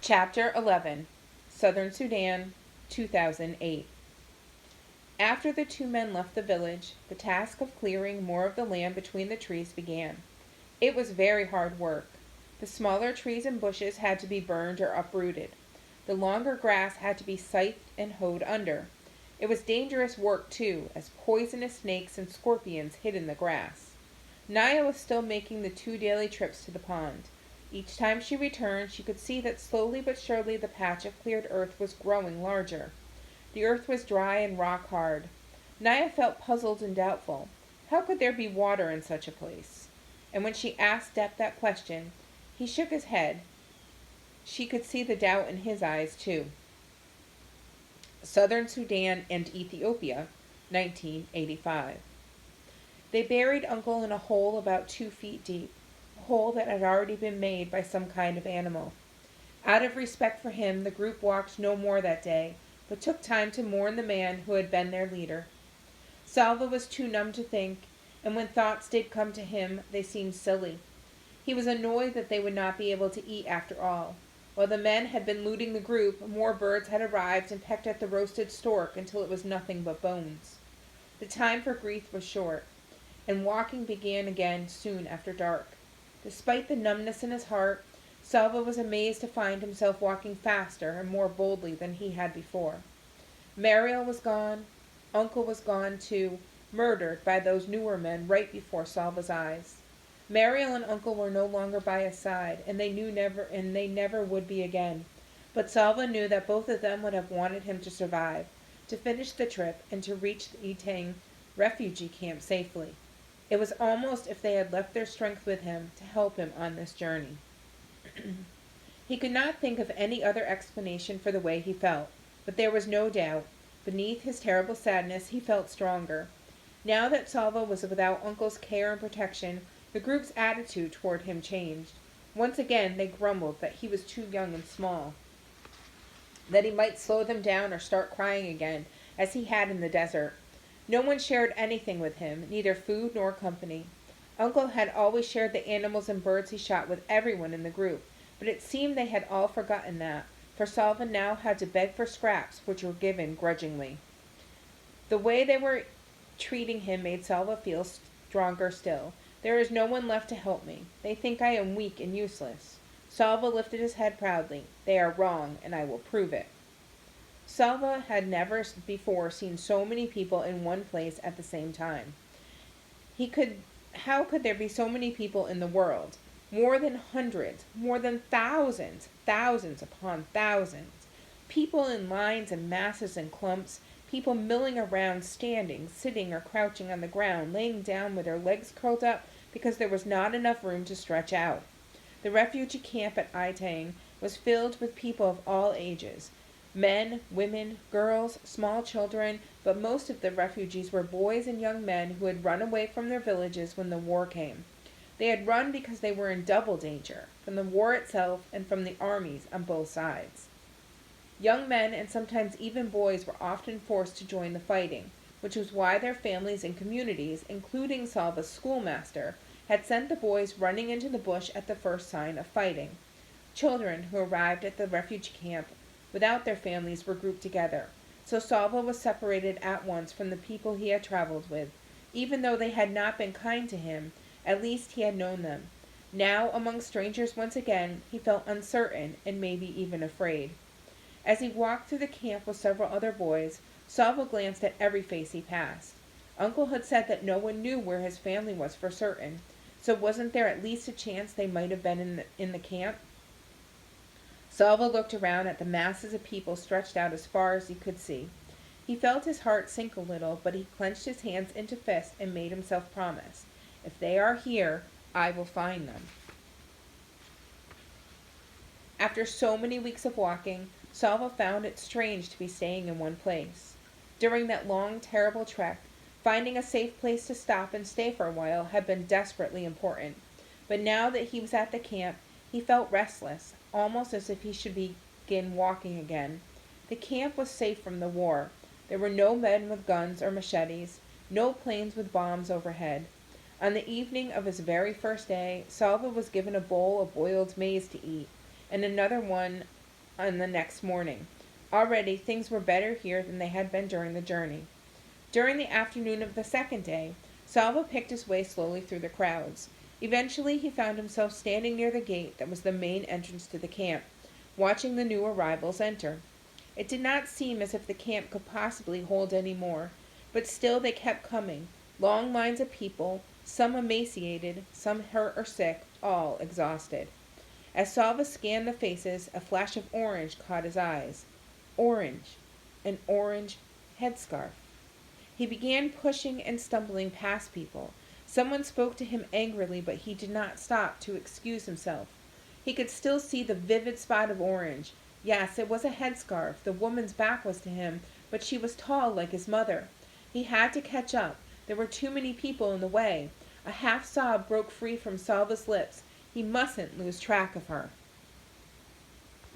Chapter 11. Southern Sudan, 2008. After the two men left the village, the task of clearing more of the land between the trees began. It was very hard work. The smaller trees and bushes had to be burned or uprooted. The longer grass had to be scythed and hoed under. It was dangerous work, too, as poisonous snakes and scorpions hid in the grass. Naya was still making the 2 daily trips to the pond. Each time she returned, she could see that slowly but surely the patch of cleared earth was growing larger. The earth was dry and rock hard. Naya felt puzzled and doubtful. How could there be water in such a place? And when she asked Depp that question, he shook his head. She could see the doubt in his eyes, too. Southern Sudan and Ethiopia, 1985. They buried Uncle in a hole about 2 feet deep, a hole that had already been made by some kind of animal. Out of respect for him, the group walked no more that day, but took time to mourn the man who had been their leader. Salva was too numb to think, and when thoughts did come to him, they seemed silly. He was annoyed that they would not be able to eat after all. While the men had been looting the group, more birds had arrived and pecked at the roasted stork until it was nothing but bones. The time for grief was short, and walking began again soon after dark. Despite the numbness in his heart, Salva was amazed to find himself walking faster and more boldly than he had before. Mariel was gone. Uncle was gone, too, murdered by those newer men right before Salva's eyes. Mariel and Uncle were no longer by his side, and they never would be again. But Salva knew that both of them would have wanted him to survive, to finish the trip, and to reach the Etang refugee camp safely. It was almost as if they had left their strength with him to help him on this journey. He could not think of any other explanation for the way he felt, but there was no doubt. Beneath his terrible sadness, he felt stronger. Now that Salva was without Uncle's care and protection, the group's attitude toward him changed. Once again, they grumbled that he was too young and small, that he might slow them down or start crying again, as he had in the desert. No one shared anything with him, neither food nor company. Uncle had always shared the animals and birds he shot with everyone in the group, but it seemed they had all forgotten that, for Salva now had to beg for scraps, which were given grudgingly. The way they were treating him made Salva feel stronger still. There is no one left to help me. They think I am weak and useless. Salva lifted his head proudly. They are wrong, and I will prove it. Salva had never before seen so many people in one place at the same time. How could there be so many people in the world? More than hundreds, more than thousands, thousands upon thousands. People in lines and masses and clumps, people milling around, standing, sitting, or crouching on the ground, laying down with their legs curled up because there was not enough room to stretch out. The refugee camp at Etang was filled with people of all ages. Men, women, girls, small children, but most of the refugees were boys and young men who had run away from their villages when the war came. They had run because they were in double danger, from the war itself and from the armies on both sides. Young men and sometimes even boys were often forced to join the fighting, which was why their families and communities, including Salva's schoolmaster, had sent the boys running into the bush at the first sign of fighting. Children who arrived at the refugee camp without their families were grouped together, so Salva was separated at once from the people he had traveled with. Even though they had not been kind to him, at least he had known them. Now, among strangers once again, he felt uncertain and maybe even afraid. As he walked through the camp with several other boys, Salva glanced at every face he passed. Uncle had said that no one knew where his family was for certain, so wasn't there at least a chance they might have been in the camp? Salva looked around at the masses of people stretched out as far as he could see. He felt his heart sink a little, but he clenched his hands into fists and made himself promise. If they are here, I will find them. After so many weeks of walking, Salva found it strange to be staying in one place. During that long, terrible trek, finding a safe place to stop and stay for a while had been desperately important. But now that he was at the camp, he felt restless, almost as if he should begin walking again. The camp was safe from the war. There were no men with guns or machetes, no planes with bombs overhead. On the evening of his very first day, Salva was given a bowl of boiled maize to eat, and another one on the next morning. Already things were better here than they had been during the journey. During the afternoon of the second day, Salva picked his way slowly through the crowds. Eventually he found himself standing near the gate that was the main entrance to the camp, watching the new arrivals enter. It did not seem as if the camp could possibly hold any more, but still they kept coming, long lines of people, some emaciated, some hurt or sick, all exhausted. As Salva scanned the faces, a flash of orange caught his eyes. Orange. An orange headscarf. He began pushing and stumbling past people. Someone spoke to him angrily, but he did not stop to excuse himself. He could still see the vivid spot of orange. Yes, it was a headscarf. The woman's back was to him, but she was tall like his mother. He had to catch up. There were too many people in the way. A half sob broke free from Salva's lips. He mustn't lose track of her.